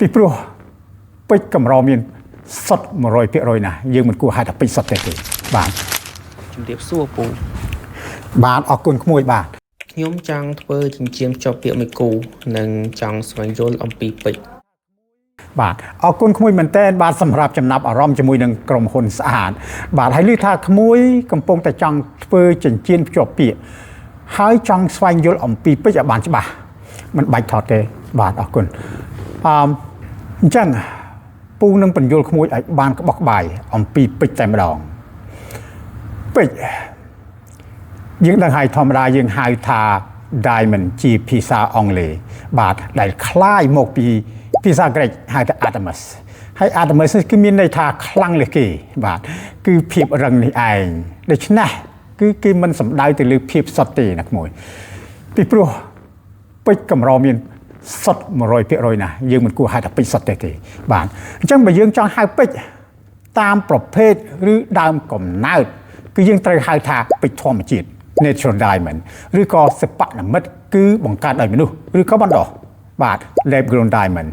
ពីព្រោះពេជ្រកម្រមានសុទ្ធ100%ណាយើងមិនគួរហៅថាពេជ្រសុទ្ធទេបាទជំរាបសួរពូបាទអរគុណក្មួយបាទខ្ញុំចង់ធ្វើចិញ្ចៀនភ្ជាប់ពាក្យមួយគូនិងចង់ស្វែងយល់អំពីពេជ្របាទអរគុណក្មួយមែនតើបាទសម្រាប់ចំណាប់អារម្មណ៍ជាមួយនឹងក្រុមហ៊ុនស្អាតបាទហើយឮថាក្មួយកំពុងតែចង់ធ្វើចិញ្ចៀនភ្ជាប់ពាក្យហើយចង់ស្វែងយល់អំពីពេជ្រឲ្យបានច្បាស់មិនបាច់ថតទេបាទអរគុណអញ្ចឹងពូនឹងបញ្យល់ក្មួយឲ្យបានក្បោះក្បាយអំពីពេជ្រតែម្ដងពេជ្រយើងដឹងហើយធម្មតាយើងហៅថា diamond ជាភាសាអង់គ្លេសបាទដែលคล้ายមកពីភាសាក្រិកហៅថា Artemis ហើយ Artemis គឺមានន័យថាខ្លាំងលើសគេបាទគឺភាពរឹងនេះឯងដូច្នេះគឺគេមិនសំដៅទៅលើភាពសុទ្ធទេណាក្មួយពីព្រោះពេជ្រកម្រមានសុទ្ធ100%ណាយើងមិនគួរហៅថាពេជ្រសុទ្ធទេបាទអញ្ចឹងបើយើងចង់ហៅពេជ្រតាមប្រភេទឬដើមកំណើតគឺយើងត្រូវហៅថាពេជ្រធម្មជាតិ natural diamond ឬក៏សិប្បនិមិត្តគឺបង្កើតដោយមនុស្សឬក៏បណ្ដោះបាទ lab grown diamond